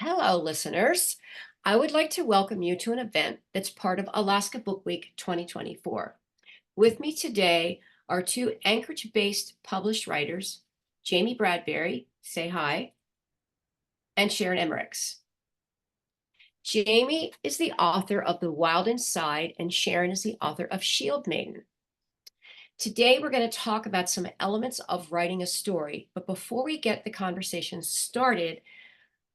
Hello, listeners. I would like to welcome you to an event that's part of Alaska Book Week 2024. With me today are two Anchorage-based published writers, Jamey Bradbury, say hi, and Sharon Emmerichs. Jamey is the author of The Wild Inside, and Sharon is the author of Shield Maiden. Today, we're going to talk about some elements of writing a story, but before we get the conversation started,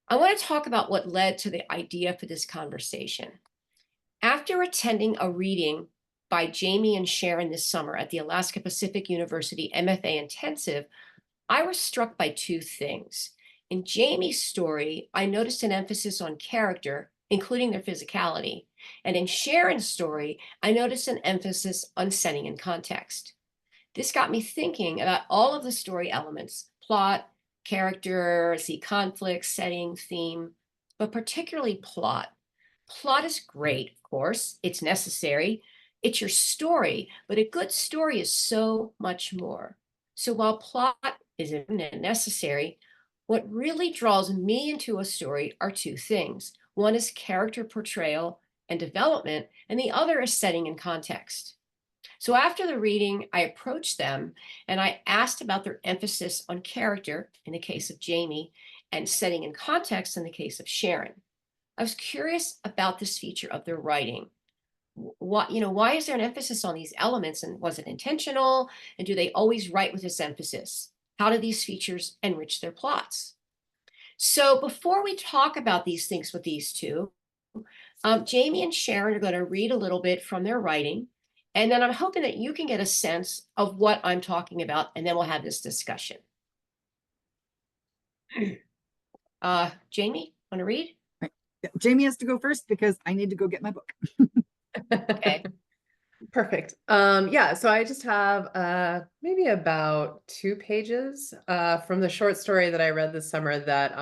I want to talk about what led to the idea for this conversation. After attending a reading by Jamey and Sharon this summer at the Alaska Pacific University MFA Intensive, I was struck by two things. In Jamey's story, I noticed an emphasis on character, including their physicality. And in Sharon's story, I noticed an emphasis on setting and context. This got me thinking about all of the story elements: plot, character, conflict, setting, theme, but particularly plot. Plot is great, of course. It's necessary. It's your story, but a good story is so much more. So while plot is necessary, what really draws me into a story are two things. One is character portrayal and development, and the other is setting and context. So after the reading, I approached them and I asked about their emphasis on character in the case of Jamey and setting and context in the case of Sharon. I was curious about this feature of their writing. Why is there an emphasis on these elements, and was it intentional? And do they always write with this emphasis? How do these features enrich their plots? So before we talk about these things with these two, Jamey and Sharon are going to read a little bit from their writing, and then I'm hoping that you can get a sense of what I'm talking about, and then we'll have this discussion. Jamey, want to read? Right. Jamey has to go first because I need to go get my book. Okay. Perfect. Yeah, so I just have maybe about 2 pages from the short story that I read this summer that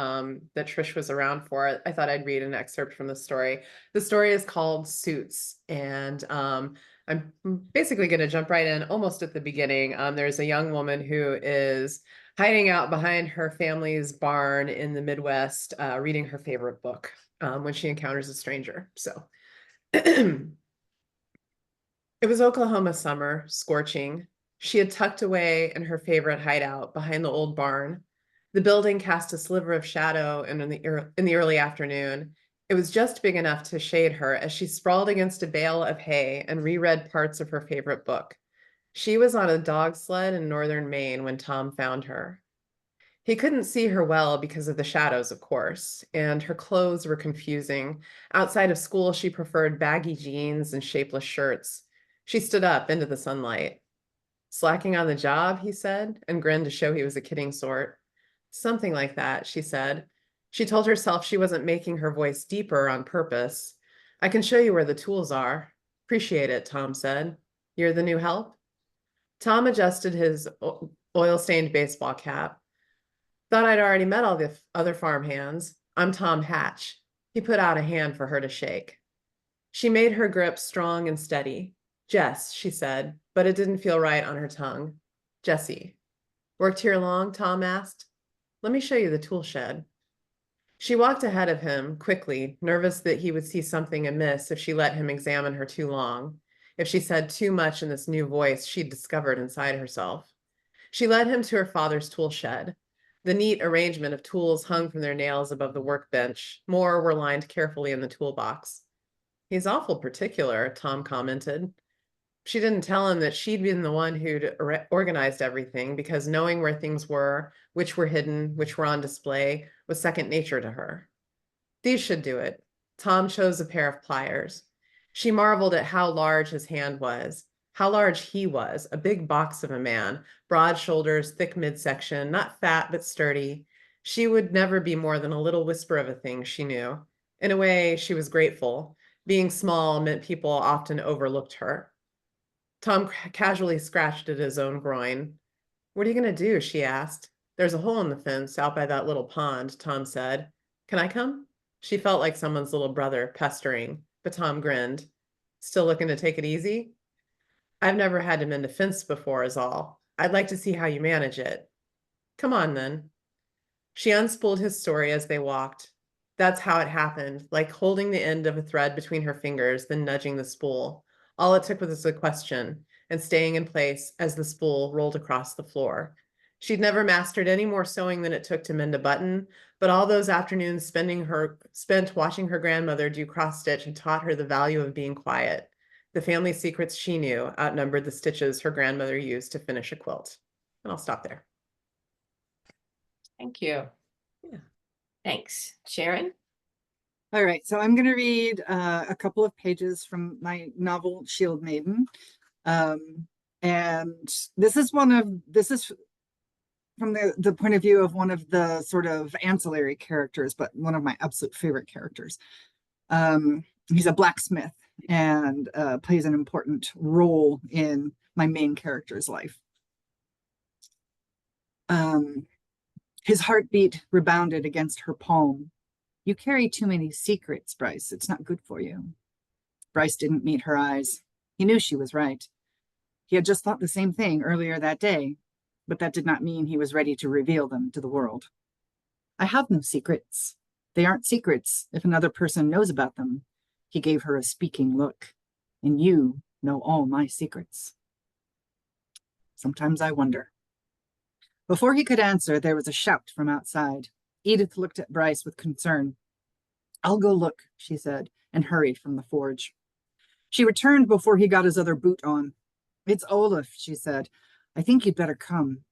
that Trish was around for. I thought I'd read an excerpt from the story. The story is called Suits, and I'm basically going to jump right in almost at the beginning. There's a young woman who is hiding out behind her family's barn in the Midwest, reading her favorite book when she encounters a stranger. So it was Oklahoma summer, scorching. She had tucked away in her favorite hideout behind the old barn. The building cast a sliver of shadow in the early afternoon. It was just big enough to shade her as she sprawled against a bale of hay and reread parts of her favorite book. She was on a dog sled in northern Maine when Tom found her. He couldn't see her well because of the shadows, of course, and her clothes were confusing. Outside of school, she preferred baggy jeans and shapeless shirts. She stood up into the sunlight. Slacking on the job, he said, and grinned to show he was a kidding sort. Something like that, she said. She told herself she wasn't making her voice deeper on purpose. I can show you where the tools are. Appreciate it, Tom said. You're the new help? Tom adjusted his oil-stained baseball cap. Thought I'd already met all the other farm hands. I'm Tom Hatch. He put out a hand for her to shake. She made her grip strong and steady. Jess, she said, but it didn't feel right on her tongue. Jessie. Worked here long? Tom asked. Let me show you the tool shed. She walked ahead of him, quickly, nervous that he would see something amiss if she let him examine her too long, if she said too much in this new voice she'd discovered inside herself. She led him to her father's tool shed. The neat arrangement of tools hung from their nails above the workbench. More were lined carefully in the toolbox. He's awful particular, Tom commented. She didn't tell him that she'd been the one who'd organized everything, because knowing where things were, which were hidden, which were on display, was second nature to her. These should do it. Tom chose a pair of pliers. She marveled at how large his hand was, how large he was, a big box of a man, broad shoulders, thick midsection, not fat but sturdy. She would never be more than a little whisper of a thing, she knew. In a way, she was grateful. Being small meant people often overlooked her. Tom casually scratched at his own groin. What are you going to do? She asked. There's a hole in the fence out by that little pond, Tom said. Can I come? She felt like someone's little brother pestering, but Tom grinned. Still looking to take it easy? I've never had to mend a fence before is all. I'd like to see how you manage it. Come on then. She unspooled his story as they walked. That's how it happened, like holding the end of a thread between her fingers, then nudging the spool. All it took was a question and staying in place as the spool rolled across the floor. She'd never mastered any more sewing than it took to mend a button, but all those afternoons spent watching her grandmother do cross stitch had taught her the value of being quiet. The family secrets she knew outnumbered the stitches her grandmother used to finish a quilt. And I'll stop there. Thank you. Yeah. Thanks. Sharon? All right, so I'm going to read a couple of pages from my novel Shield Maiden. And this is from the point of view of one of the sort of ancillary characters, but one of my absolute favorite characters. He's a blacksmith and plays an important role in my main character's life. His heartbeat rebounded against her palm. "You carry too many secrets, Bryce. It's not good for you." Bryce didn't meet her eyes. He knew she was right. He had just thought the same thing earlier that day, but that did not mean he was ready to reveal them to the world. "I have no secrets. They aren't secrets if another person knows about them." He gave her a speaking look. "And you know all my secrets." Sometimes I wonder. Before he could answer, there was a shout from outside. Edith looked at Bryce with concern. "I'll go look," she said, and hurried from the forge. She returned before he got his other boot on. "It's Olaf," she said. "I think you'd better come."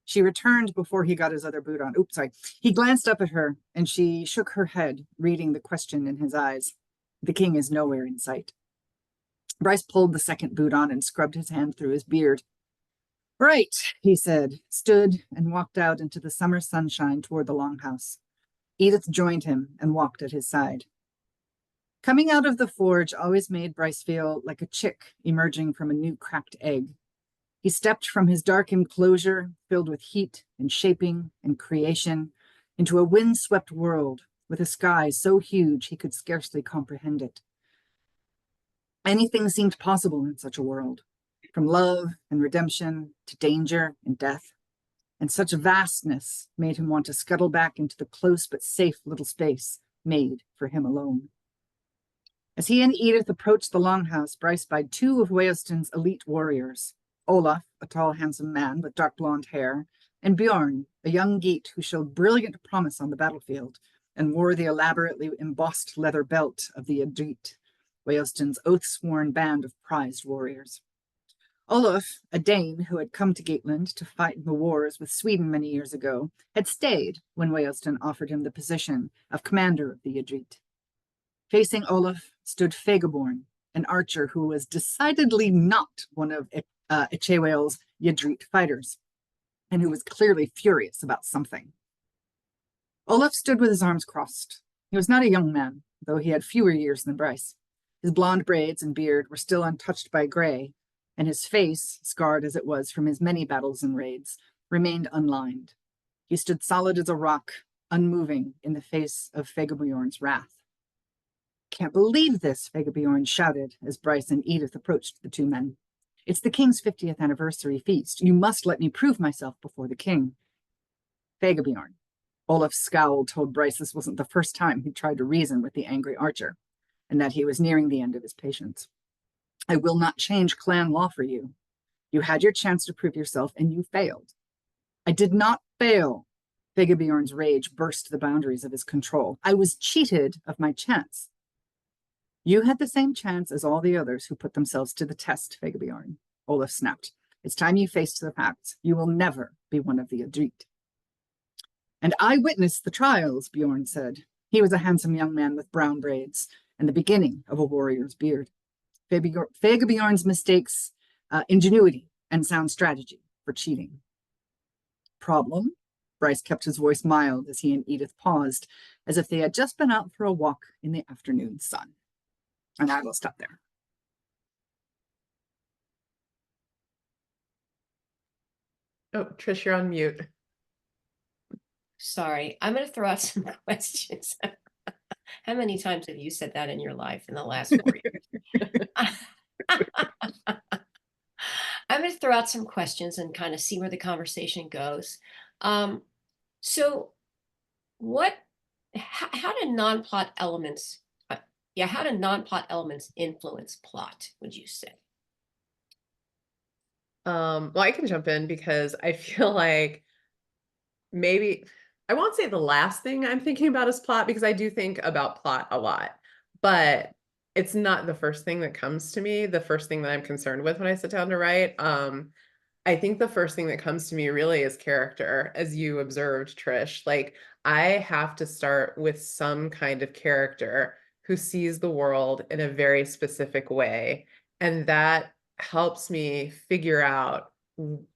She returned before he got his other boot on. Oops, sorry. He glanced up at her, and she shook her head, reading the question in his eyes. "The king is nowhere in sight." Bryce pulled the second boot on and scrubbed his hand through his beard. "Right," he said, stood, and walked out into the summer sunshine toward the longhouse. Edith joined him and walked at his side. Coming out of the forge always made Bryce feel like a chick emerging from a new cracked egg. He stepped from his dark enclosure, filled with heat and shaping and creation, into a windswept world with a sky so huge he could scarcely comprehend it. Anything seemed possible in such a world, from love and redemption to danger and death. And such vastness made him want to scuttle back into the close but safe little space made for him alone. As he and Edith approached the longhouse, Bryce spied two of Weohstan's elite warriors, Olaf, a tall, handsome man with dark blonde hair, and Bjorn, a young Geat who showed brilliant promise on the battlefield and wore the elaborately embossed leather belt of the Adrit, Weohstan's oath-sworn band of prized warriors. Olaf, a Dane who had come to Gateland to fight in the wars with Sweden many years ago, had stayed when Weohstan offered him the position of commander of the Adrit. Facing Olaf stood Fegaborn, an archer who was decidedly not one of Echewel's Ydrit fighters, and who was clearly furious about something. Olaf stood with his arms crossed. He was not a young man, though he had fewer years than Bryce. His blonde braids and beard were still untouched by gray, and his face, scarred as it was from his many battles and raids, remained unlined. He stood solid as a rock, unmoving in the face of Fegabjorn's wrath. "Can't believe this," Fegabjorn shouted as Bryce and Edith approached the two men. "It's the king's 50th anniversary feast. You must let me prove myself before the king." "Fegabjorn." Olaf's scowl told Bryce this wasn't the first time he tried to reason with the angry archer, and that he was nearing the end of his patience. "I will not change clan law for you. You had your chance to prove yourself, and you failed." "I did not fail." Fegabjorn's rage burst the boundaries of his control. "I was cheated of my chance." "You had the same chance as all the others who put themselves to the test, Fegabjorn," Olaf snapped. "It's time you faced the facts. You will never be one of the Adrit." "And I witnessed the trials," Bjorn said. He was a handsome young man with brown braids and the beginning of a warrior's beard. Fegabjorn's mistakes, ingenuity and sound strategy for cheating. "Problem?" Bryce kept his voice mild as he and Edith paused, as if they had just been out for a walk in the afternoon sun. And I will stop there. Oh, Trish, you're on mute. Sorry, I'm going to throw out some questions. How many times have you said that in your life in the last 4 years? I'm going to throw out some questions and kind of see where the conversation goes. So what how do non-plot elements, how do non-plot elements influence plot, would you say? Well, I can jump in because I feel like maybe I won't say the last thing I'm thinking about is plot because I do think about plot a lot, but it's not the first thing that comes to me, the first thing that I'm concerned with when I sit down to write. I think the first thing that comes to me really is character, as you observed, Trish. Like, I have to start with some kind of character who sees the world in a very specific way. And that helps me figure out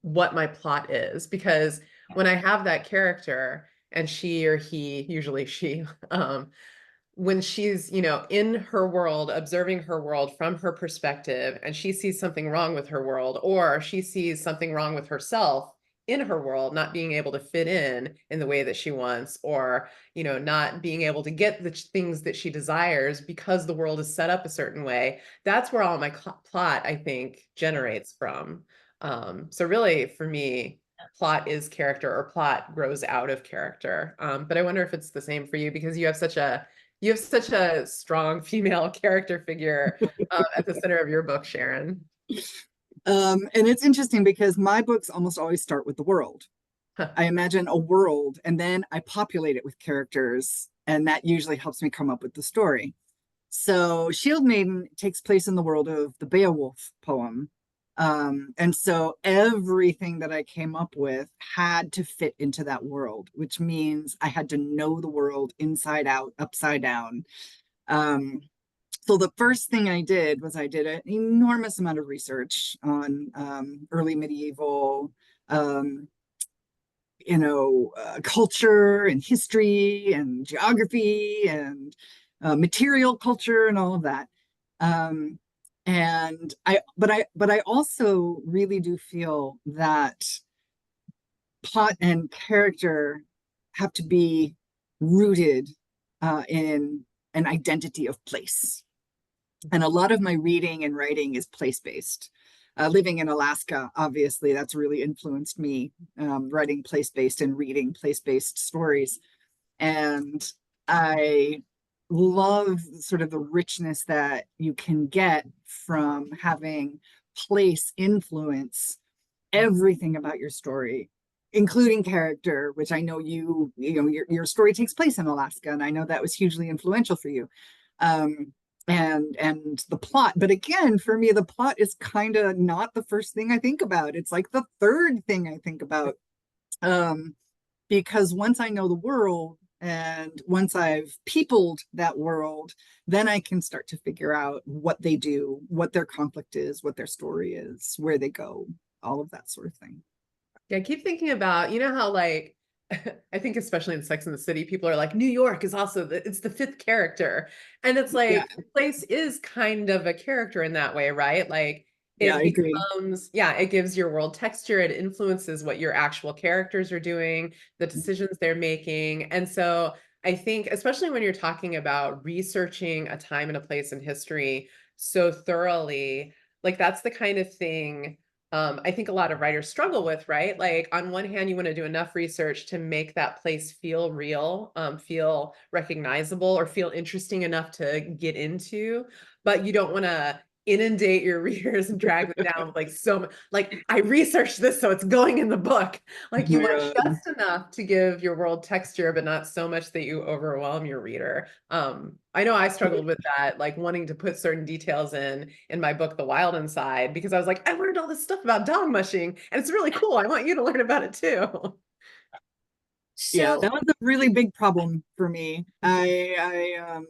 what my plot is. Because when I have that character and she or he, usually she, when she's, in her world, observing her world from her perspective, and she sees something wrong with her world, or she sees something wrong with herself in her world, not being able to fit in the way that she wants, or, not being able to get the things that she desires because the world is set up a certain way. That's where all my plot, I think, generates from. So really, for me, plot is character, or plot grows out of character. But I wonder if it's the same for you, because you have such a strong female character figure at the center of your book, Sharon. And it's interesting because my books almost always start with the world. Huh. I imagine a world and then I populate it with characters, and that usually helps me come up with the story. So Shield Maiden takes place in the world of the Beowulf poem. And so everything that I came up with had to fit into that world, which means I had to know the world inside out, upside down. So the first thing I did was I did an enormous amount of research on early medieval, culture and history and geography and material culture and all of that. But I also really do feel that plot and character have to be rooted in an identity of place. And a lot of my reading and writing is place-based. Living in Alaska, obviously, that's really influenced me, writing place-based and reading place-based stories. And I love sort of the richness that you can get from having place influence everything about your story, including character, which I know your story takes place in Alaska, and I know that was hugely influential for you. And the plot, but again, for me, the plot is kind of not the first thing I think about. It's like the third thing I think about, because once I know the world and once I've peopled that world, then I can start to figure out what they do, what their conflict is, what their story is, where they go, all of that sort of thing. Yeah, I keep thinking about, how like I think especially in Sex and the City, people are like, New York is also it's the fifth character. And it's Yeah, like the place is kind of a character in that way, right? Like yeah, it I agree. becomes, yeah, it gives your world texture, it influences what your actual characters are doing, the decisions they're making. And so I think, especially when you're talking about researching a time and a place in history so thoroughly, like that's the kind of thing I think a lot of writers struggle with, right? Like on one hand, you want to do enough research to make that place feel real, feel recognizable, or feel interesting enough to get into, but you don't want to inundate your readers and drag them down with like like I researched this, so it's going in the book. Like you want Yeah. just enough to give your world texture, but not so much that you overwhelm your reader. I know I struggled with that, like wanting to put certain details in my book, The Wild Inside, because I was like, I learned all this stuff about dog mushing, and it's really cool. I want you to learn about it too. Yeah, So that was a really big problem for me. I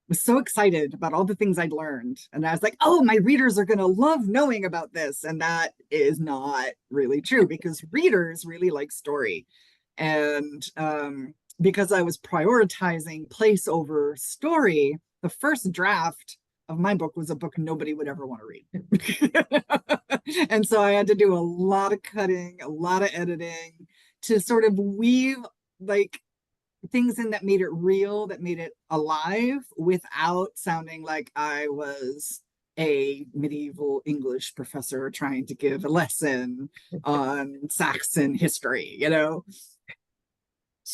was so excited about all the things I'd learned, and I was like, "Oh, my readers are going to love knowing about this," and that is not really true because readers really like story, and because I was prioritizing place over story, the first draft of my book was a book nobody would ever want to read, and so I had to do a lot of cutting, a lot of editing to sort of weave like things in that made it real, that made it alive without sounding like I was a medieval English professor trying to give a lesson on Saxon history,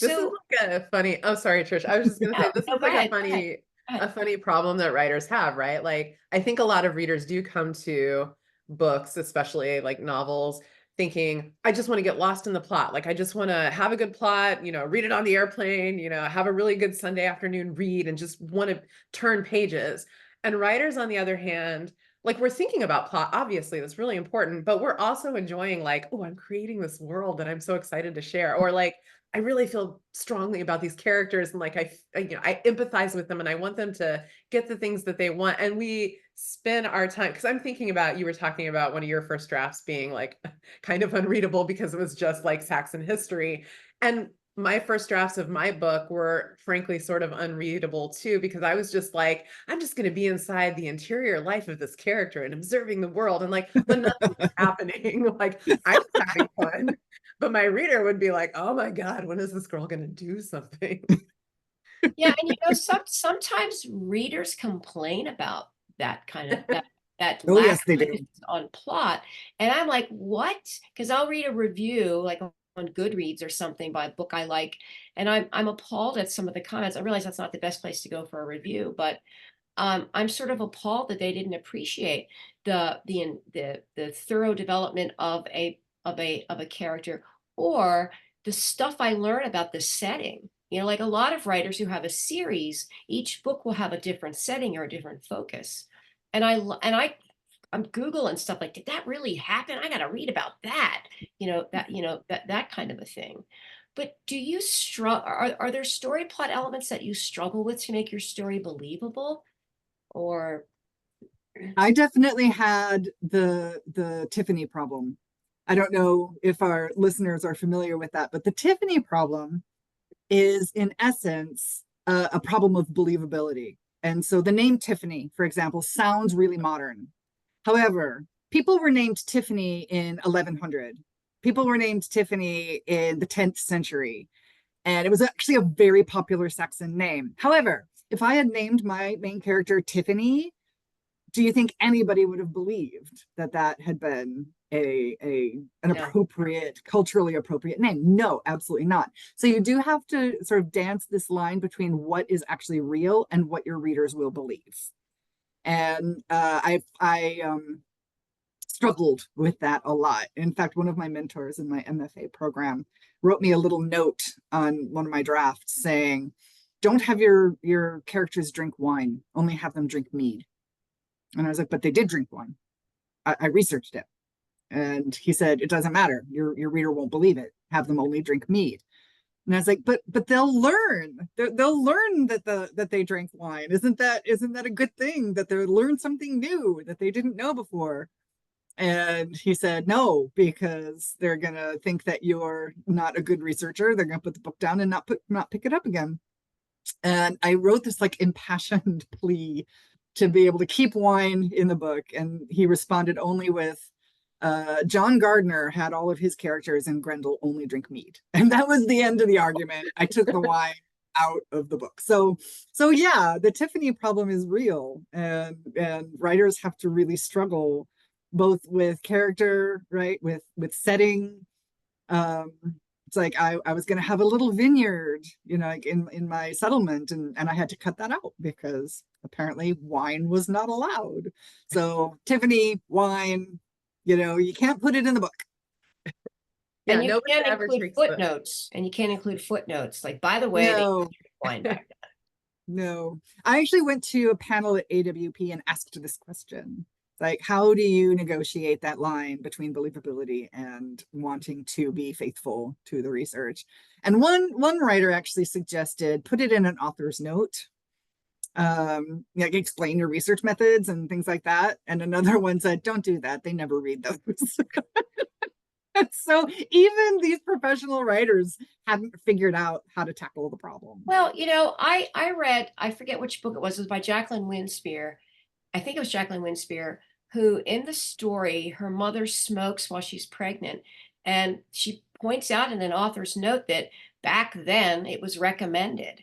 This is So, like a funny, oh, sorry, Trish. I was just gonna say, no, this no, is go like ahead, go ahead, go a ahead. funny problem that writers have, right? Like, I think a lot of readers do come to books, especially like novels, thinking, I just want to get lost in the plot. Like, I just want to have a good plot, read it on the airplane, have a really good Sunday afternoon read and just want to turn pages. And writers, on the other hand, like we're thinking about plot, obviously, that's really important, but we're also enjoying like, oh, I'm creating this world that I'm so excited to share. Or like, I really feel strongly about these characters and like I empathize with them and I want them to get the things that they want. And we spend our time, because I'm thinking about, you were talking about one of your first drafts being like kind of unreadable because it was just like Saxon history. And my first drafts of my book were frankly sort of unreadable too, because I was just like, I'm just going to be inside the interior life of this character and observing the world. And like, but nothing was happening. Like, I was having fun. But my reader would be like, oh my God, when is this girl going to do something? Yeah, and sometimes readers complain about that kind of that Oh, lack yes, they of do. emphasis on plot. And I'm like, what? Because I'll read a review like on Goodreads or something by a book I like, and I'm appalled at some of the comments. I realize that's not the best place to go for a review, but I'm sort of appalled that they didn't appreciate the thorough development of a character, or the stuff I learn about the setting. Like a lot of writers who have a series, each book will have a different setting or a different focus. I'm Googling stuff like, did that really happen? I got to read about that. That kind of a thing. But do you struggle? Are there story plot elements that you struggle with to make your story believable? Or I definitely had the Tiffany problem. I don't know if our listeners are familiar with that, but the Tiffany problem is in essence a problem of believability. And so the name Tiffany, for example, sounds really modern. However, people were named Tiffany in 1100. People were named Tiffany in the 10th century. And it was actually a very popular Saxon name. However, if I had named my main character Tiffany, do you think anybody would have believed that that had been an no? appropriate, culturally appropriate name? No, absolutely not. So you do have to sort of dance this line between what is actually real and what your readers will believe. And I struggled with that a lot. In fact, one of my mentors in my MFA program wrote me a little note on one of my drafts saying, "Don't have your characters drink wine; only have them drink mead." And I was like, but they did drink wine. I researched it. And he said, it doesn't matter. Your reader won't believe it. Have them only drink mead. And I was like, but they'll learn. They'll learn that they drank wine. Isn't that a good thing that they'll learn something new that they didn't know before? And he said, no, because they're gonna think that you're not a good researcher. They're gonna put the book down and not pick it up again. And I wrote this like impassioned plea to be able to keep wine in the book. And he responded only with, John Gardner had all of his characters and Grendel only drink mead. And that was the end of the argument. I took the wine out of the book. So yeah, the Tiffany problem is real. And writers have to really struggle both with character, right? With setting. It's like I was going to have a little vineyard, like in my settlement, and I had to cut that out because apparently wine was not allowed. So Tiffany, wine, you can't put it in the book. Yeah, And you nobody can't ever include drinks the footnotes. And you can't include footnotes. Like, by the way, they No, wine back no. I actually went to a panel at AWP and asked this question. Like, how do you negotiate that line between believability and wanting to be faithful to the research? And one writer actually suggested put it in an author's note. Explain your research methods and things like that. And another one said, don't do that. They never read those. And so even these professional writers haven't figured out how to tackle the problem. Well, I read, I forget which book it was by Jacqueline Winspear. I think it was Jacqueline Winspear, who in the story, her mother smokes while she's pregnant. And she points out in an author's note that back then it was recommended.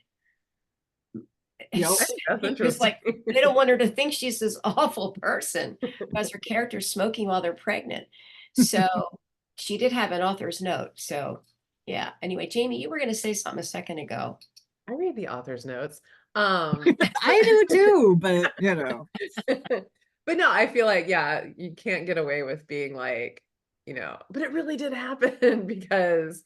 Yep. That's It was like, interesting. they don't want her to think she's this awful person because her character's smoking while they're pregnant. So she did have an author's note. So Yeah. Anyway, Jamie, you were going to say something a second ago. I read the author's notes. I do too, but you know. But no, I feel like, yeah, you can't get away with being like, but it really did happen because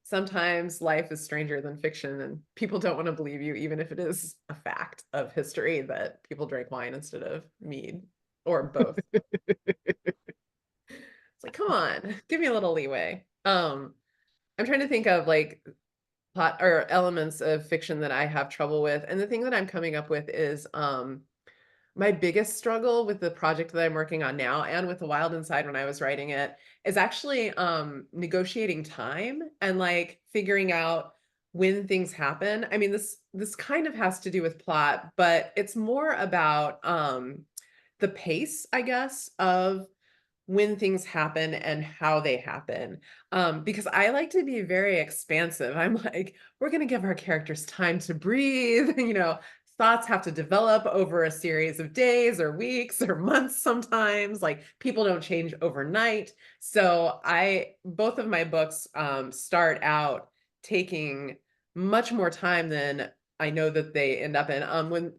sometimes life is stranger than fiction and people don't want to believe you, even if it is a fact of history that people drank wine instead of mead or both. It's like, come on, give me a little leeway. I'm trying to think of like plot or elements of fiction that I have trouble with. And the thing that I'm coming up with is my biggest struggle with the project that I'm working on now and with The Wild Inside when I was writing it is actually negotiating time and like figuring out when things happen. I mean, this kind of has to do with plot, but it's more about the pace, I guess, of when things happen and how they happen. Because I like to be very expansive. I'm like, we're going to give our characters time to breathe. Thoughts have to develop over a series of days or weeks or months sometimes. Like people don't change overnight. So both of my books start out taking much more time than I know that they end up in.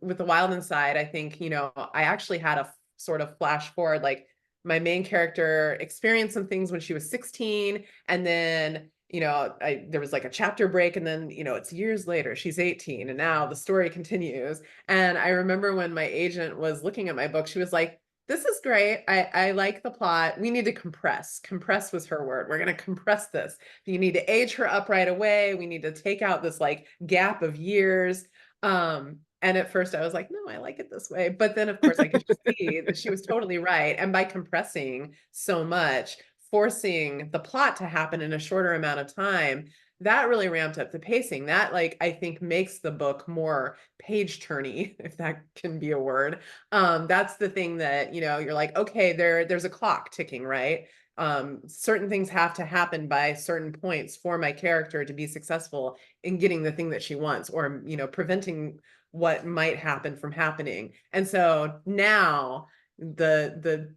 With The Wild Inside, I think, I actually had a sort of flash forward, like my main character experienced some things when she was 16, and then there was like a chapter break, and then it's years later, she's 18, and now the story continues. And I remember when my agent was looking at my book, she was like, this is great. I like the plot. We need to compress. Compress was her word. We're going to compress this. You need to age her up right away. We need to take out this like gap of years. And at first I was like, no, I like it this way. But then of course I could see that she was totally right. And by compressing so much, forcing the plot to happen in a shorter amount of time, that really ramped up the pacing. That like I think makes the book more page turny, if that can be a word. That's the thing that, you're like, okay, there's a clock ticking, right? Certain things have to happen by certain points for my character to be successful in getting the thing that she wants, or preventing what might happen from happening. And so now the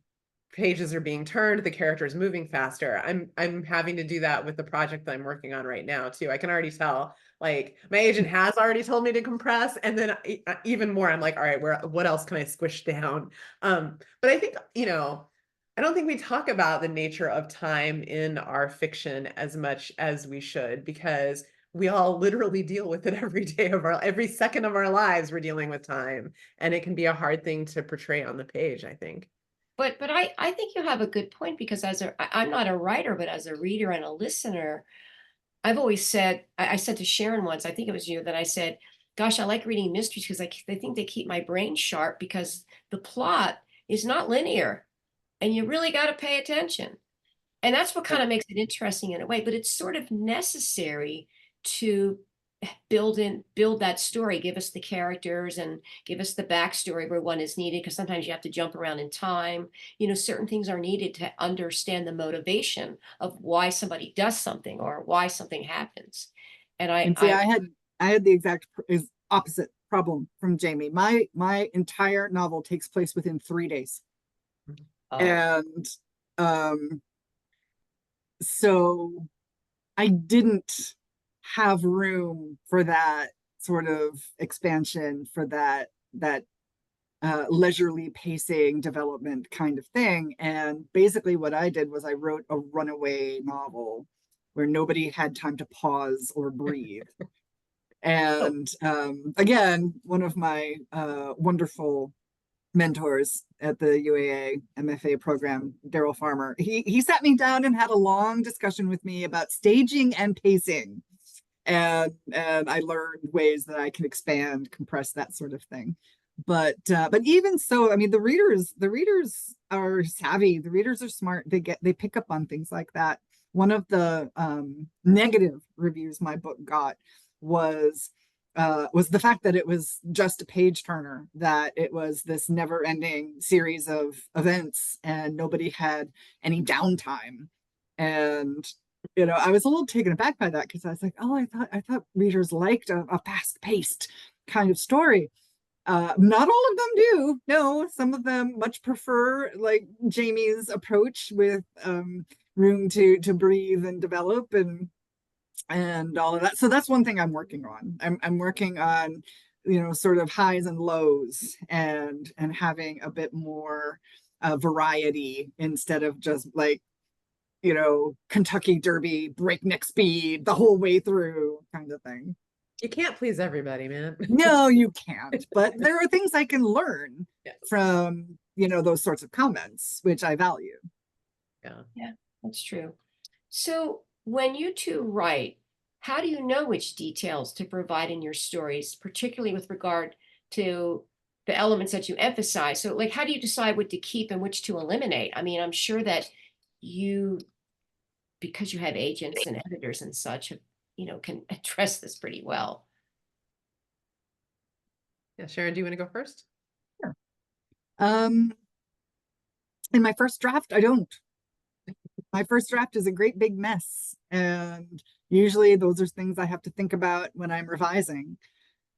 pages are being turned, the character is moving faster. I'm having to do that with the project that I'm working on right now too. I can already tell, like my agent has already told me to compress, and then even more I'm like, all right, what else can I squish down? But I think, I don't think we talk about the nature of time in our fiction as much as we should, because we all literally deal with it every second of our lives. We're dealing with time, and it can be a hard thing to portray on the page, I think. But I think you have a good point, because I'm not a writer, but as a reader and a listener, I've always said, I said to Sharon once, I think it was you, that I said, gosh, I like reading mysteries because I think they keep my brain sharp, because the plot is not linear and you really got to pay attention. And that's what kind of makes it interesting in a way, but it's sort of necessary to build that story, give us the characters and give us the backstory where one is needed, because sometimes you have to jump around in time. Certain things are needed to understand the motivation of why somebody does something or why something happens. And And see, I had the exact opposite problem from Jamie. My entire novel takes place within 3 days. And so I didn't have room for that sort of expansion, for that leisurely pacing development kind of thing. And basically what I did was I wrote a runaway novel where nobody had time to pause or breathe. And again, one of my wonderful mentors at the UAA MFA program, Daryl Farmer, he sat me down and had a long discussion with me about staging and pacing. And I learned ways that I can expand, compress, that sort of thing. But even so, I mean, the readers are savvy. The readers are smart. They pick up on things like that. One of the negative reviews my book got was the fact that it was just a page turner, that it was this never-ending series of events and nobody had any downtime. And I was a little taken aback by that, because I was like, oh, I thought readers liked a fast-paced kind of story. Not all of them do. No, some of them much prefer like Jamie's approach with room to breathe and develop. And and all of that. So that's one thing I'm working on. I'm working on, sort of highs and lows, and having a bit more variety instead of just like, Kentucky Derby breakneck speed the whole way through kind of thing. You can't please everybody, man. No, you can't. But there are things I can learn Yes. from, those sorts of comments, which I value. Yeah, that's true. So when you two write, how do you know which details to provide in your stories, particularly with regard to the elements that you emphasize? So like, how do you decide what to keep and which to eliminate? I mean, I'm sure that you, because you have agents and editors and such, can address this pretty well. Yeah, Sharon, do you want to go first? Sure. In my first draft, I don't. My first draft is a great big mess, and usually those are things I have to think about when I'm revising.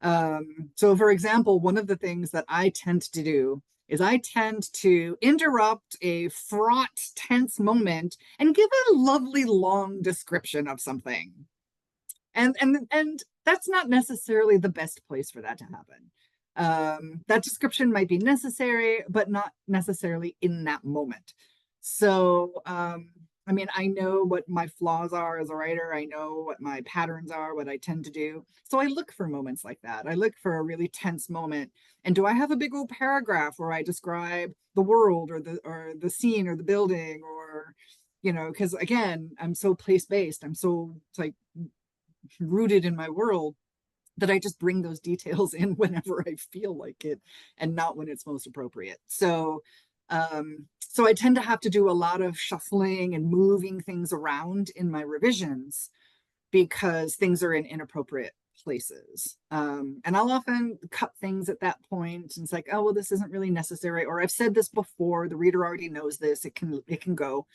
So for example, one of the things that I tend to do is I tend to interrupt a fraught, tense moment and give a lovely long description of something. And that's not necessarily the best place for that to happen. That description might be necessary, but not necessarily in that moment. So, I mean, I know what my flaws are as a writer. I know what my patterns are, what I tend to do. So I look for moments like that. I look for a really tense moment. And do I have a big old paragraph where I describe the world or the scene or the building, or, because again, I'm so place-based. I'm so like rooted in my world that I just bring those details in whenever I feel like it, and not when it's most appropriate. So I tend to have to do a lot of shuffling and moving things around in my revisions because things are in inappropriate places. And I'll often cut things at that point, and it's like, oh, well, this isn't really necessary, or I've said this before, the reader already knows this, it can go.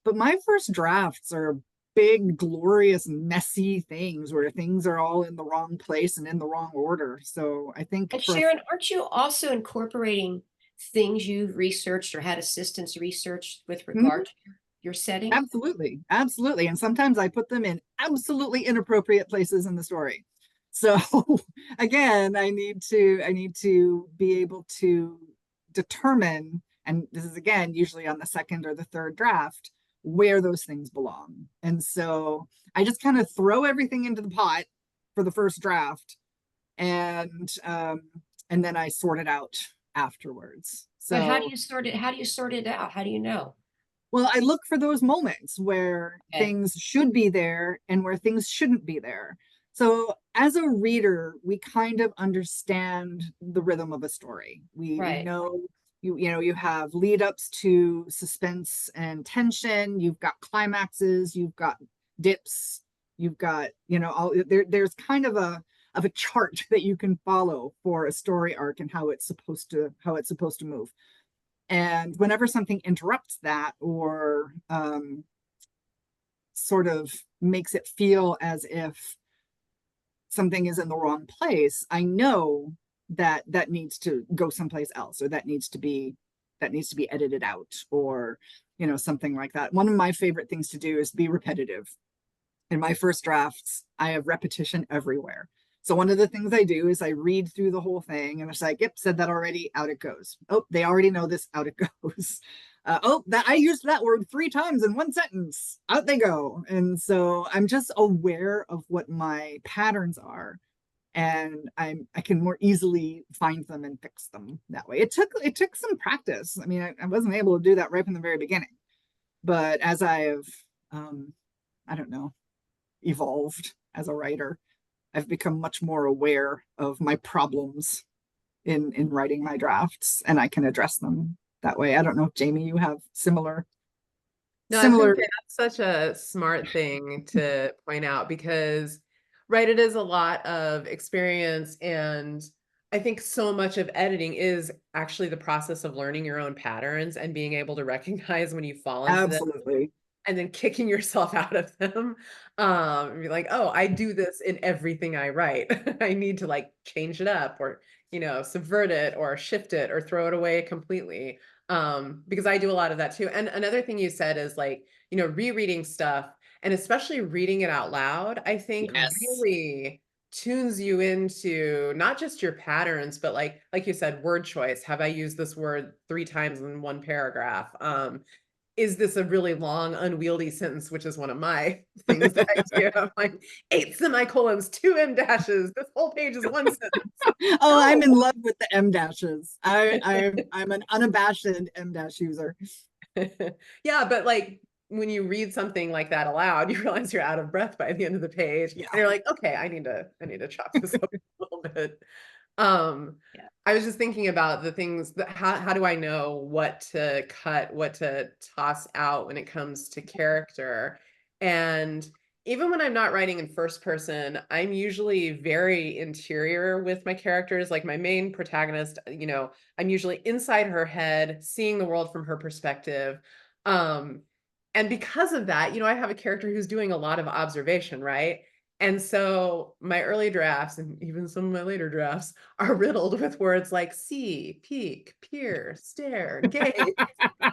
But my first drafts are big, glorious, messy things where things are all in the wrong place and in the wrong order. So I think And Sharon, aren't you also incorporating things you've researched or had assistants research with regard to your setting? Absolutely, absolutely. And sometimes I put them in absolutely inappropriate places in the story. So again, I need to be able to determine, and this is again usually on the second or the third draft, where those things belong. And so I just kind of throw everything into the pot for the first draft, and then I sort it out afterwards. So But how do you sort it? How do you sort it out? How do you know? well, I look for those moments where things should be there and where things shouldn't be there. So as a reader, we kind of understand the rhythm of a story. We know you have lead ups to suspense and tension, you've got climaxes, you've got dips, you've got, all there's kind of a chart that you can follow for a story arc and how it's supposed to move. And whenever something interrupts that, or sort of makes it feel as if something is in the wrong place, I know that that needs to go someplace else, or that needs to be edited out, or something like that. One of my favorite things to do is be repetitive. In my first drafts, I have repetition everywhere. So one of the things I do is I read through the whole thing, and it's like, yep, said that already, out it goes. Oh, they already know this, out it goes. Oh, that I used that word 3 times in one sentence, out they go. And so I'm just aware of what my patterns are, and I can more easily find them and fix them that way. It took some practice. I mean, I wasn't able to do that right from the very beginning, but as I have, I don't know, evolved as a writer, I've become much more aware of my problems in writing my drafts, and I can address them that way. I don't know if Jamey, you have similar. No, I was gonna say that's such a smart thing to point out, because, right, it is a lot of experience, and I think so much of editing is actually the process of learning your own patterns and being able to recognize when you fall into them, Absolutely. and then kicking yourself out of them. Be like, oh, I do this in everything I write. I need to like change it up, or subvert it, or shift it, or throw it away completely. Because I do a lot of that too. And another thing you said is like, rereading stuff And especially reading it out loud, I think Yes. really tunes you into not just your patterns, but like you said, word choice. Have I used this word 3 times in one paragraph? Is this a really long, unwieldy sentence, which is one of my things that I do. I'm like 8 semicolons, 2 em dashes. This whole page is one sentence. Oh, I'm in No. love with the M dashes. I'm an unabashed M dash user. Yeah, but like when you read something like that aloud, you realize you're out of breath by the end of the page, Yeah. and you're like, okay, I need to chop this up a little bit. Um, Yeah. I was just thinking about the things that how do I know what to cut, what to toss out when it comes to character? And even when I'm not writing in first person, I'm usually very interior with my characters. Like my main protagonist, I'm usually inside her head, seeing the world from her perspective. Um, and because of that, I have a character who's doing a lot of observation, right? And so my early drafts and even some of my later drafts are riddled with words like see, peek, peer, stare, gaze.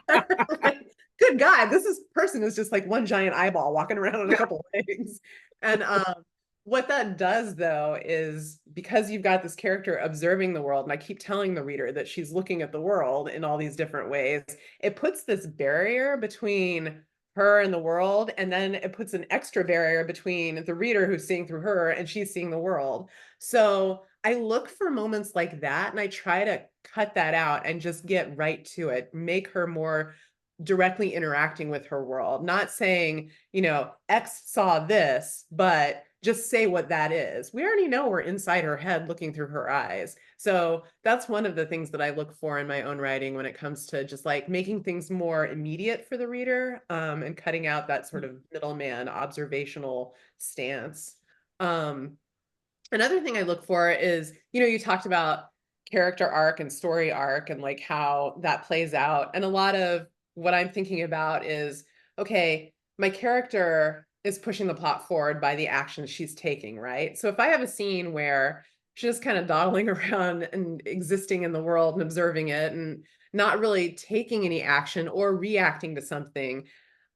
Like, good God, person is just like one giant eyeball walking around on a couple legs. And what that does though is because you've got this character observing the world, and I keep telling the reader that she's looking at the world in all these different ways, it puts this barrier between her and the world, and then it puts an extra barrier between the reader who's seeing through her and she's seeing the world. So I look for moments like that and I try to cut that out and just get right to it, make her more directly interacting with her world, not saying, X saw this, but just say what that is. We already know we're inside her head looking through her eyes. So that's one of the things that I look for in my own writing when it comes to just like making things more immediate for the reader, and cutting out that sort of middleman observational stance. Another thing I look for is, you talked about character arc and story arc and like how that plays out. And a lot of what I'm thinking about is, okay, my character is pushing the plot forward by the actions she's taking, right? So if I have a scene where she's just kind of dawdling around and existing in the world and observing it and not really taking any action or reacting to something,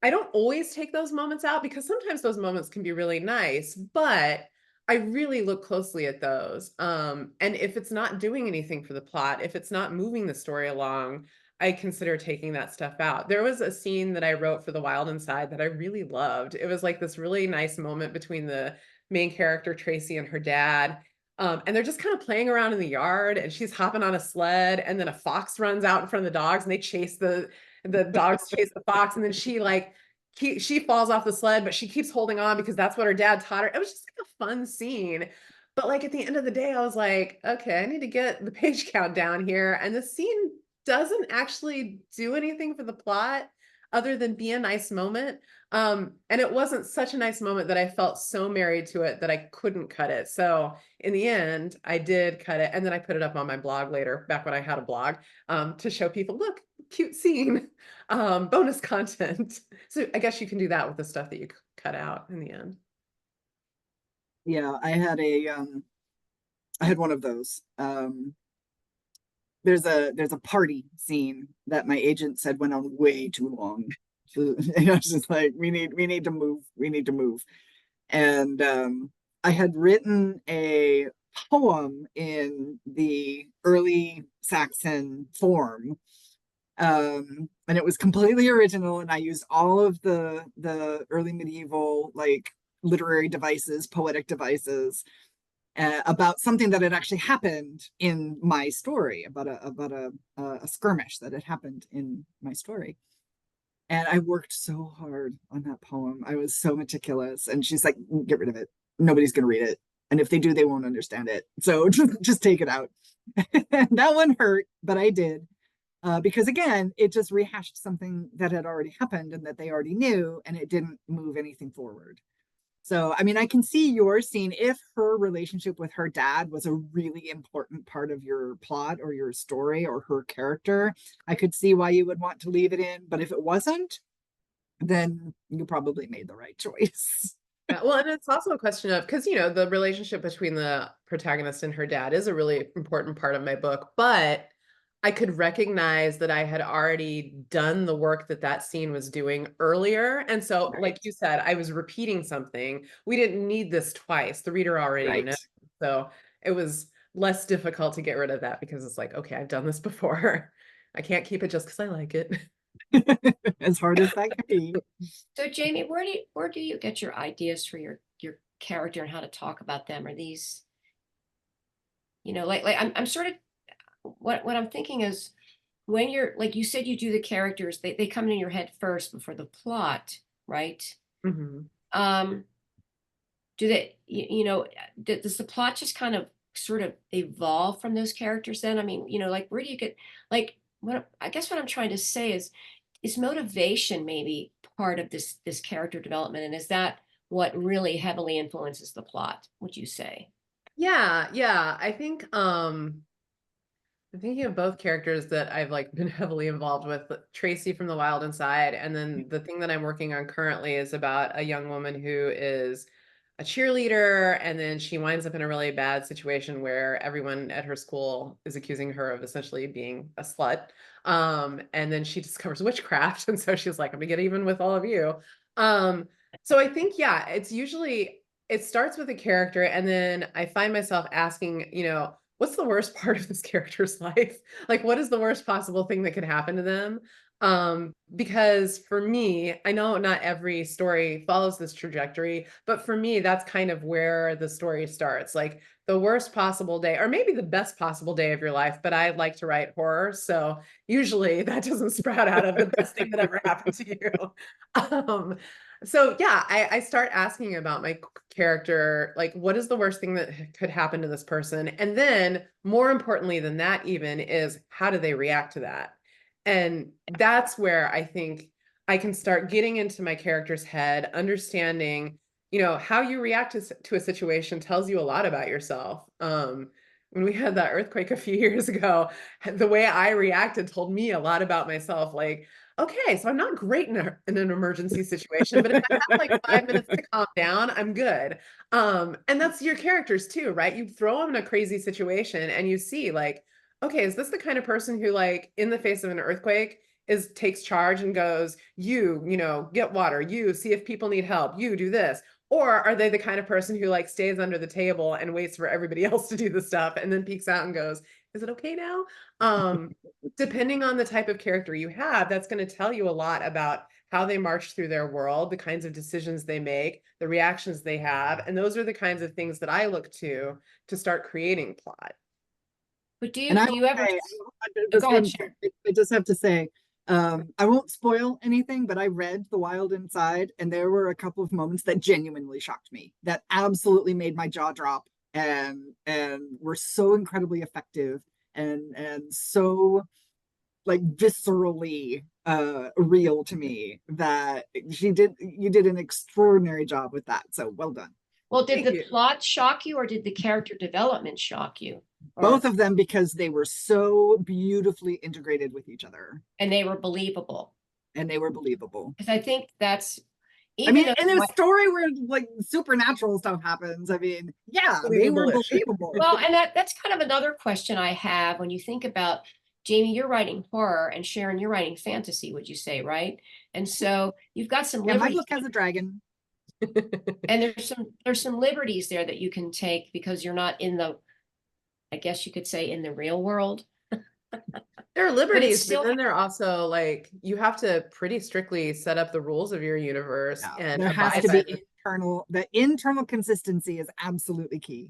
I don't always take those moments out because sometimes those moments can be really nice, but I really look closely at those. And if it's not doing anything for the plot, if it's not moving the story along, I consider taking that stuff out. There was a scene that I wrote for The Wild Inside that I really loved. It was like this really nice moment between the main character, Tracy, and her dad. And they're just kind of playing around in the yard, and she's hopping on a sled, and then a fox runs out in front of the dogs, and they chase the dogs chase the fox, and then she falls off the sled, but she keeps holding on because that's what her dad taught her. It was just like a fun scene. But like at the end of the day, I was like, okay, I need to get the page count down here. And the scene doesn't actually do anything for the plot other than be a nice moment. And it wasn't such a nice moment that I felt so married to it that I couldn't cut it. So in the end, I did cut it. And then I put it up on my blog later, back when I had a blog, to show people, look, cute scene, bonus content. So I guess you can do that with the stuff that you cut out in the end. Yeah, I had one of those. There's a party scene that my agent said went on way too long. So, I was just like, we need to move. And I had written a poem in the early Saxon form. And it was completely original, and I used all of the early medieval like literary devices, poetic devices, about something that had actually happened in my story, about a skirmish that had happened in my story. And I worked so hard on that poem. I was so meticulous. And she's like, get rid of it. Nobody's going to read it. And if they do, they won't understand it. So just take it out. That one hurt, but I did. Because again, it just rehashed something that had already happened and that they already knew, and it didn't move anything forward. So, I mean, I can see your scene. If her relationship with her dad was a really important part of your plot or your story or her character, I could see why you would want to leave it in. But if it wasn't, then you probably made the right choice. Yeah, well, and it's also a question of, because the relationship between the protagonist and her dad is a really important part of my book, but I could recognize that I had already done the work that that scene was doing earlier. And so, Right. like you said, I was repeating something. We didn't need this twice. The reader already Right. knows. So it was less difficult to get rid of that because it's like, okay, I've done this before. I can't keep it just because I like it. As hard as that can be. So Jamie, where do you get your ideas for your character and how to talk about them? Are these, like I'm sort of what I'm thinking is when you're like you said you do the characters, they come in your head first before the plot, right? Mhm. Um, do they does the plot just kind of sort of evolve from those characters then? I mean, like where do you get like what I guess what I'm trying to say is motivation maybe part of this character development, and is that what really heavily influences the plot, would you say? Yeah, yeah. I think I'm thinking of both characters that I've like been heavily involved with, Tracy from The Wild Inside, and then the thing that I'm working on currently is about a young woman who is a cheerleader, and then she winds up in a really bad situation where everyone at her school is accusing her of essentially being a slut. And then she discovers witchcraft, and so she's like, "I'm gonna get even with all of you." Um, so I think, yeah, it's usually it starts with a character, and then I find myself asking, what's the worst part of this character's life? Like, what is the worst possible thing that could happen to them? Because for me, I know not every story follows this trajectory, but for me, that's kind of where the story starts. Like the worst possible day, or maybe the best possible day of your life, but I like to write horror. So usually that doesn't sprout out of the best thing that ever happened to you. Um, so yeah, I start asking about my character, like what is the worst thing that could happen to this person? And then more importantly than that even is how do they react to that? And that's where I think I can start getting into my character's head, understanding, how you react to a situation tells you a lot about yourself. When we had that earthquake a few years ago, the way I reacted told me a lot about myself. Like, okay, so I'm not great in an emergency situation, but if I have like 5 minutes to calm down, I'm good. And that's your characters too, right? You throw them in a crazy situation and you see like, okay, is this the kind of person who like in the face of an earthquake takes charge and goes, get water, you see if people need help, you do this. Or are they the kind of person who like stays under the table and waits for everybody else to do the stuff and then peeks out and goes, is it okay now? Depending on the type of character you have, that's going to tell you a lot about how they march through their world, the kinds of decisions they make, the reactions they have. And those are the kinds of things that I look to start creating plot. But And I do will you ever say, oh, go ahead, one, Sharon. I just have to say, I won't spoil anything, but I read The Wild Inside, and there were a couple of moments that genuinely shocked me, that absolutely made my jaw drop, and were so incredibly effective and so like viscerally real to me that you did an extraordinary job with that. So well done. Well, did Thank the you. plot shock you or did the character development shock you? Both Or of them because they were so beautifully integrated with each other and they were believable? and they were believable. Because I think that's I even mean, though in a story where like supernatural stuff happens, I mean, yeah, they were Believable-ish. believable. well, and that's kind of another question I have when you think about Jamie, you're writing horror, and Sharon, you're writing fantasy, would you say, right? And so you've got some Yeah, my liberties, book has a dragon. and there's some liberties there that you can take because you're not in the, I guess you could say, in the real world. There are But it's liberties, but still then they're also like you have to pretty strictly set up the rules of your universe Yeah, and there has abide to by be them. the internal consistency is absolutely key.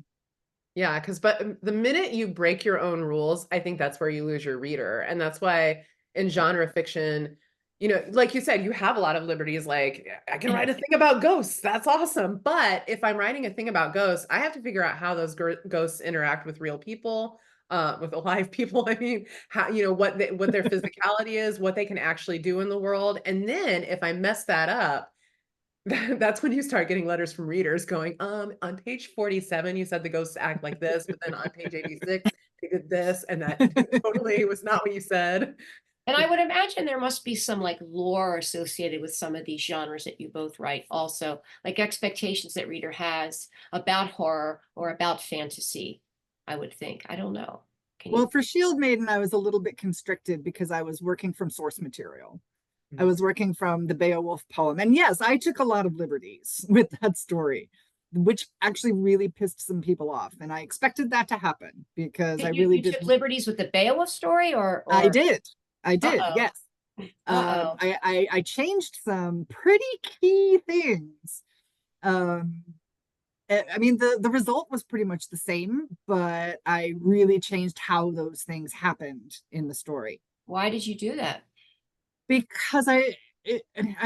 Yeah, because but the minute you break your own rules, I think that's where you lose your reader. And that's why in genre fiction, like you said, you have a lot of liberties. Like I can write a thing about ghosts. That's awesome. But if I'm writing a thing about ghosts, I have to figure out how those ghosts interact with real people, with alive people. I mean, how, what their physicality is, what they can actually do in the world. And then if I mess that up, that's when you start getting letters from readers going, on page 47, you said the ghosts act like this, but then on page 86, they did this, and that totally was not what you said. And I would imagine there must be some like lore associated with some of these genres that you both write also, like expectations that reader has about horror or about fantasy, I would think. I don't know. Can Well, you? for Shield Maiden, I was a little bit constricted because I was working from source material. I was working from the Beowulf poem. And yes, I took a lot of liberties with that story, which actually really pissed some people off. And I expected that to happen because I really You took didn't. liberties with the Beowulf story, I or did. I did. uh-oh, Yes. uh-oh. I changed some pretty key things. Um, I mean, the result was pretty much the same, but I really changed how those things happened in the story Why did you do that? because I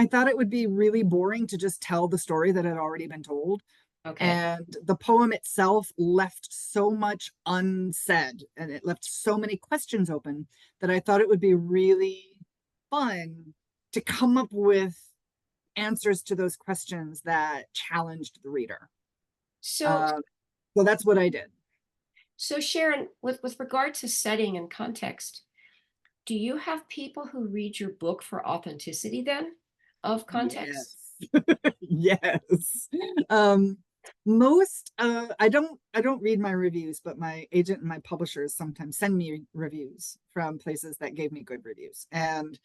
thought it would be really boring to just tell the story that had already been told. Okay. And the poem itself left so much unsaid and it left so many questions open that I thought it would be really fun to come up with answers to those questions that challenged the reader. So, Um, so that's what I did. so Sharon, with regard to setting and context, do you have people who read your book for authenticity then of context? Yes. Yes. Um, most I don't read my reviews, but my agent and my publishers sometimes send me reviews from places that gave me good reviews. And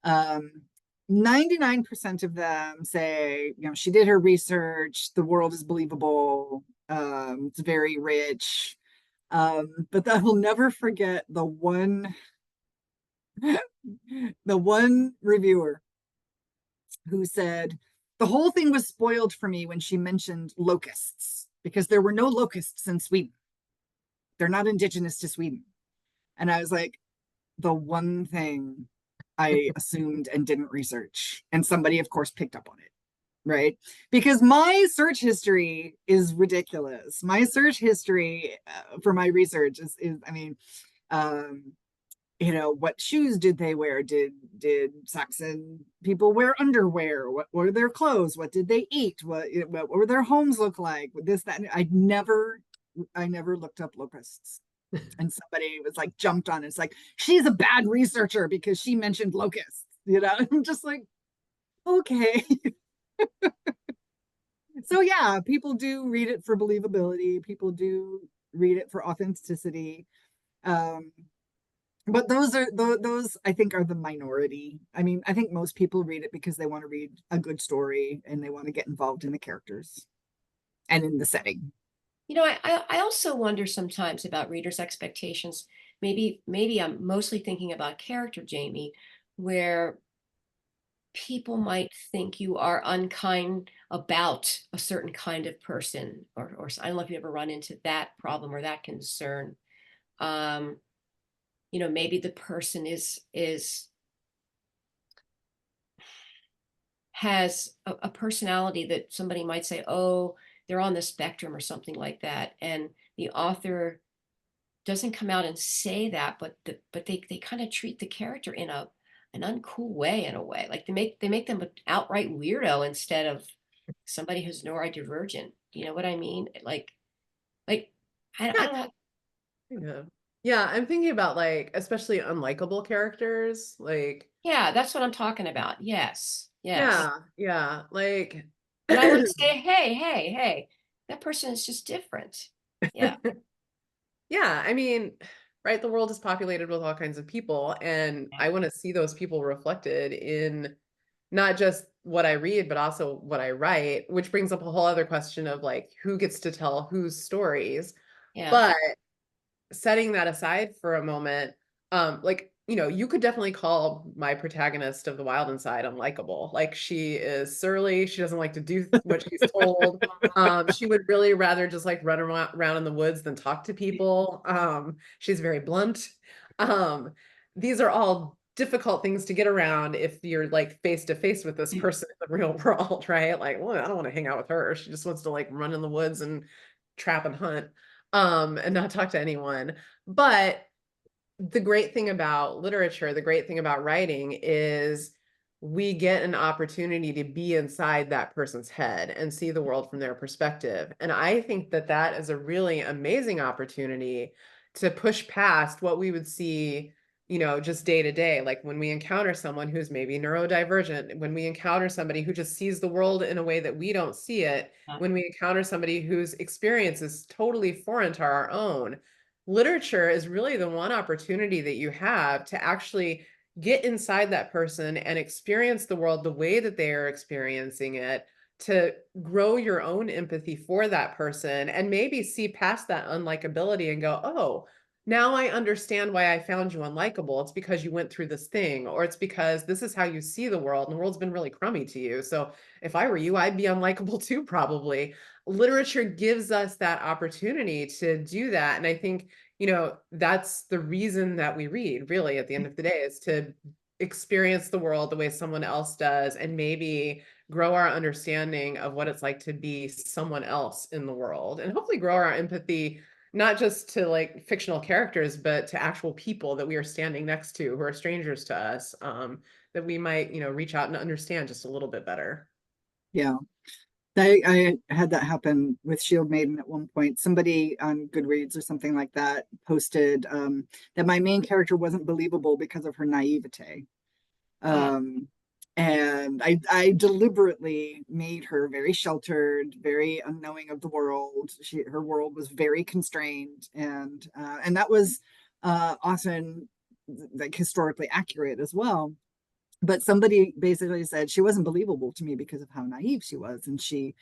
um 99% of them say, she did her research, the world is believable, it's very rich. But I will never forget the one reviewer who said the whole thing was spoiled for me when she mentioned locusts because there were no locusts in Sweden. They're not indigenous to Sweden. And I was like, the one thing I assumed and didn't research. And somebody, of course, picked up on it, right? Because my search history is ridiculous. My search history for my research is I mean, um, what shoes did they wear? Did Saxon people wear underwear? What were their clothes? What did they eat? What were their homes look like? This, that. I never looked up locusts. And somebody was like jumped on it. It's like, she's a bad researcher because she mentioned locusts. I'm just like, okay. So yeah, people do read it for believability. People do read it for authenticity. Um, but those I think are the minority. I mean, I think most people read it because they want to read a good story and they want to get involved in the characters and in the setting. I also wonder sometimes about readers' expectations. Maybe I'm mostly thinking about character, Jamey, where people might think you are unkind about a certain kind of person, or I don't know if you ever run into that problem or that concern. Um, maybe the person is has a personality that somebody might say, oh, they're on the spectrum or something like that, and the author doesn't come out and say that, but they kind of treat the character in an uncool way, in a way. Like they make them an outright weirdo instead of somebody who's neurodivergent. You know what I mean? Like I Yeah, don't know. yeah. Yeah, I'm thinking about like especially unlikable characters. Like, Yeah, that's what I'm talking about. Yes, yes. yeah, like And I want to say, hey, that person is just different. Yeah, yeah, I mean, right, the world is populated with all kinds of people, and yeah, I want to see those people reflected in not just what I read, but also what I write, which brings up a whole other question of like who gets to tell whose stories. yeah. But setting that aside for a moment, like, you could definitely call my protagonist of The Wild and Side unlikable. Like she is surly, she doesn't like to do what she's told. She would really rather just like run around in the woods than talk to people. She's very blunt. Um, these are all difficult things to get around if you're like face to face with this person in the real world, right? Like, well, I don't want to hang out with her. She just wants to like run in the woods and trap and hunt and not talk to anyone. But the great thing about literature, the great thing about writing is we get an opportunity to be inside that person's head and see the world from their perspective. And I think that that is a really amazing opportunity to push past what we would see, just day to day. Like when we encounter someone who's maybe neurodivergent, when we encounter somebody who just sees the world in a way that we don't see it, when we encounter somebody whose experience is totally foreign to our own, literature is really the one opportunity that you have to actually get inside that person and experience the world the way that they are experiencing it, to grow your own empathy for that person and maybe see past that unlikability and go, oh, now I understand why I found you unlikable. It's because you went through this thing, or it's because this is how you see the world, and the world's been really crummy to you. So if I were you, I'd be unlikable too, probably. Literature gives us that opportunity to do that. And I think, that's the reason that we read, really, at the end of the day, is to experience the world the way someone else does, and maybe grow our understanding of what it's like to be someone else in the world, and hopefully grow our empathy, not just to like fictional characters, but to actual people that we are standing next to who are strangers to us, that we might, reach out and understand just a little bit better. Yeah. I had that happen with Shield Maiden at one point. Somebody on Goodreads or something like that posted that my main character wasn't believable because of her naivete. And I deliberately made her very sheltered, very unknowing of the world. Her world was very constrained, and that was often like historically accurate as well. But somebody basically said she wasn't believable to me because of how naive she was, and she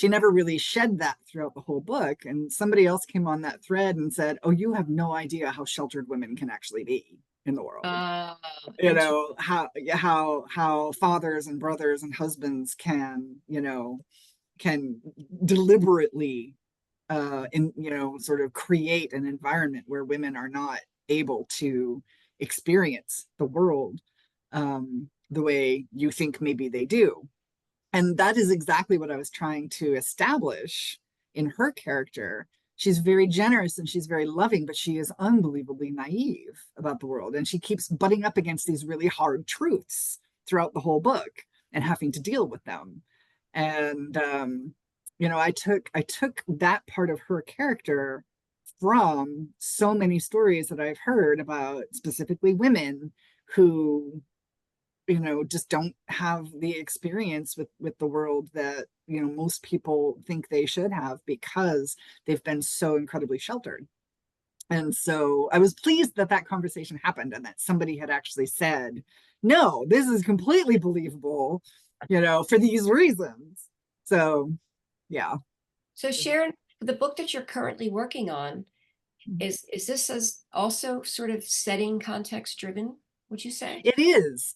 never really shed that throughout the whole book. And somebody else came on that thread and said, oh, you have no idea how sheltered women can actually be in the world. You know, how fathers and brothers and husbands can deliberately sort of create an environment where women are not able to experience the world the way you think maybe they do. And that is exactly what I was trying to establish in her character. She's very generous and she's very loving, but she is unbelievably naive about the world. And she keeps butting up against these really hard truths throughout the whole book and having to deal with them. And I took that part of her character from so many stories that I've heard about specifically women who just don't have the experience with the world that most people think they should have because they've been so incredibly sheltered. And so I was pleased that conversation happened and that somebody had actually said, no, this is completely believable, for these reasons. So yeah. So Sharon, the book that you're currently working on, is this as also sort of setting context driven, would you say? It is.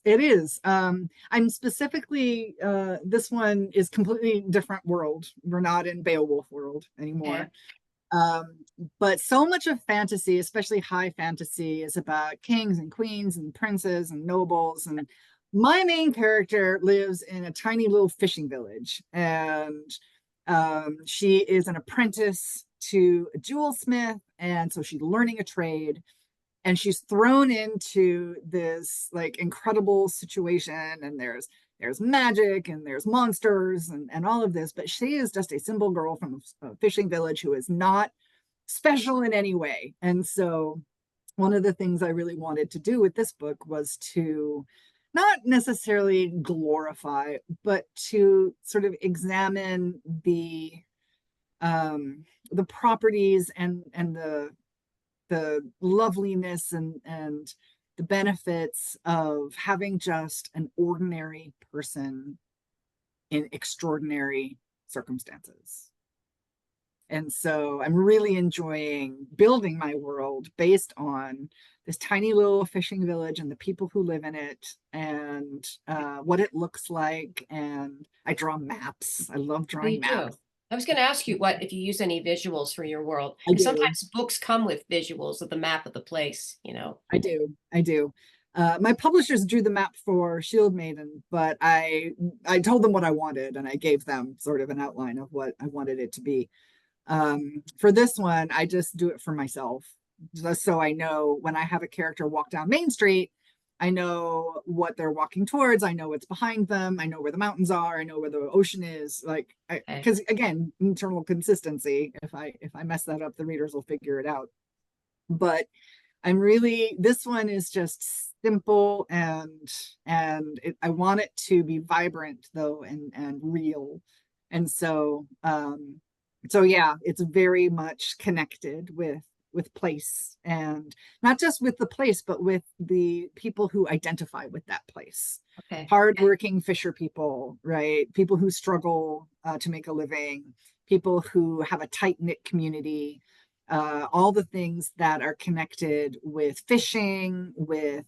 I'm specifically, this one is completely different world. We're not in Beowulf world anymore. Okay. But so much of fantasy, especially high fantasy, is about kings and queens and princes and nobles. And my main character lives in a tiny little fishing village. And she is an apprentice to a jewelsmith. And so she's learning a trade. And she's thrown into this like incredible situation, and there's magic and there's monsters and all of this, but she is just a simple girl from a fishing village who is not special in any way. And so one of the things I really wanted to do with this book was to not necessarily glorify, but to sort of examine the properties and the loveliness and the benefits of having just an ordinary person in extraordinary circumstances. And so I'm really enjoying building my world based on this tiny little fishing village and the people who live in it and what it looks like. And I draw maps. I love drawing maps. I was going to ask you if you use any visuals for your world. Because sometimes books come with visuals of the map of the place, I do. My publishers drew the map for Shield Maiden, but I told them what I wanted and I gave them sort of an outline of what I wanted it to be. For this one, I just do it for myself, just so I know when I have a character walk down Main Street, I know what they're walking towards. I know what's behind them. I know where the mountains are. I know where the ocean is. Like, because again, internal consistency. If I mess that up, the readers will figure it out. But this one is just simple and I want it to be vibrant though and real. And so yeah, it's very much connected with with place, and not just with the place, but with the people who identify with that place. Okay. Hardworking fisher people, right? People who struggle to make a living, people who have a tight-knit community, all the things that are connected with fishing, with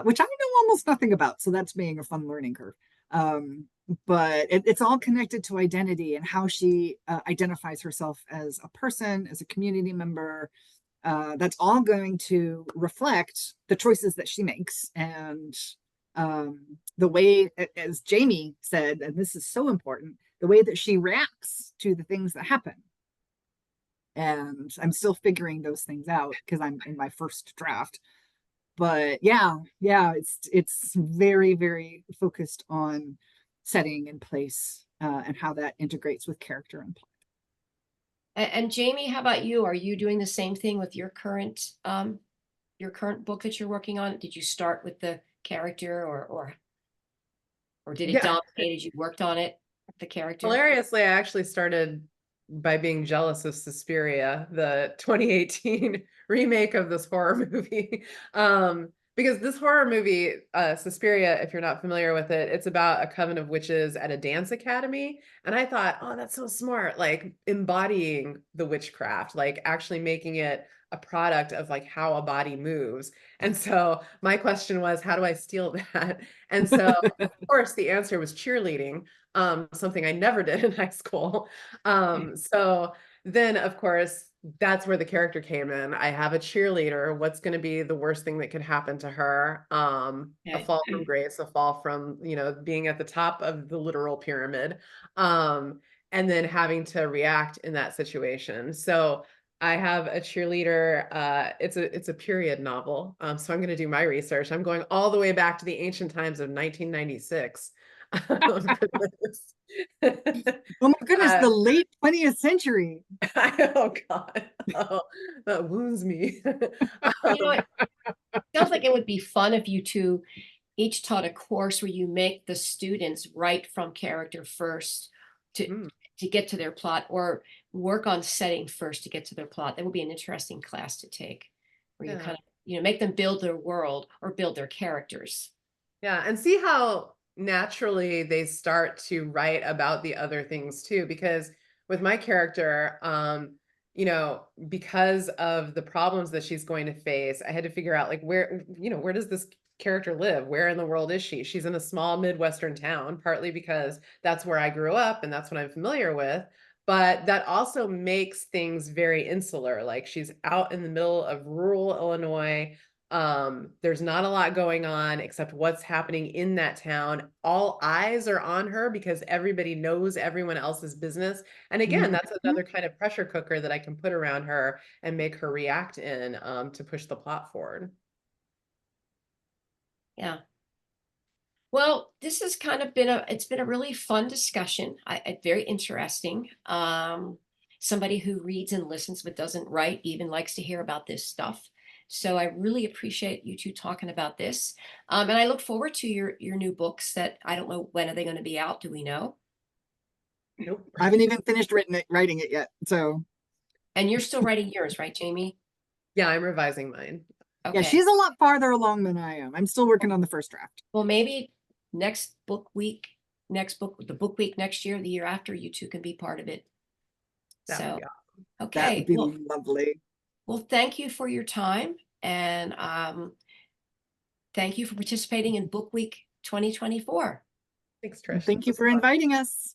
which I know almost nothing about. So that's being a fun learning curve. But it's all connected to identity and how she identifies herself as a person, as a community member. That's all going to reflect the choices that she makes. And the way, as Jamey said, and this is so important, the way that she reacts to the things that happen. And I'm still figuring those things out because I'm in my first draft. But yeah, it's very, very focused on setting and place and how that integrates with character and plot. And Jamey, how about you? Are you doing the same thing with your current book that you're working on? Did you start with the character, or did it Yeah. dominate as you worked on it, the character? Hilariously, I actually started by being jealous of Suspiria, the 2018 remake of this horror movie. Because this horror movie, Suspiria, if you're not familiar with it, it's about a coven of witches at a dance academy. And I thought, oh, that's so smart, like embodying the witchcraft, like actually making it a product of like how a body moves. And so my question was, how do I steal that? And so, of course, the answer was cheerleading, something I never did in high school. So then, of course, that's where the character came in. I have a cheerleader. What's going to be the worst thing that could happen to her? A fall from grace, a fall from, being at the top of the literal pyramid, and then having to react in that situation. So I have a cheerleader. It's a period novel. So I'm going to do my research. I'm going all the way back to the ancient times of 1996. For this. Oh my goodness, the late 20th century. Oh God, oh, that wounds me. It sounds like it would be fun if you two each taught a course where you make the students write from character first to get to their plot, or work on setting first to get to their plot. That would be an interesting class to take, where you kind of, make them build their world or build their characters. Yeah, and see how naturally they start to write about the other things too. Because with my character, because of the problems that she's going to face, I had to figure out like where does this character live? Where in the world is she? She's in a small Midwestern town, partly because that's where I grew up and that's what I'm familiar with. But that also makes things very insular. Like she's out in the middle of rural Illinois. There's not a lot going on except what's happening in that town. All eyes are on her because everybody knows everyone else's business. And again, that's another kind of pressure cooker that I can put around her and make her react in to push the plot forward. Yeah. Well, this has kind of been it's been a really fun discussion. Very interesting. Somebody who reads and listens but doesn't write even likes to hear about this stuff. So I really appreciate you two talking about this. And I look forward to your new books that I don't know, when are they going to be out? Do we know? Nope. I haven't even finished writing it yet. So. And you're still writing yours, right, Jamey? Yeah, I'm revising mine. Okay. Yeah, she's a lot farther along than I am. I'm still working on the first draft. Well, maybe the book week next year, the year after, you two can be part of it. That So, would be awesome. okay. That would be lovely. Well, thank you for your time, and thank you for participating in Book Week 2024. Thanks, Trish. Thank you for inviting us.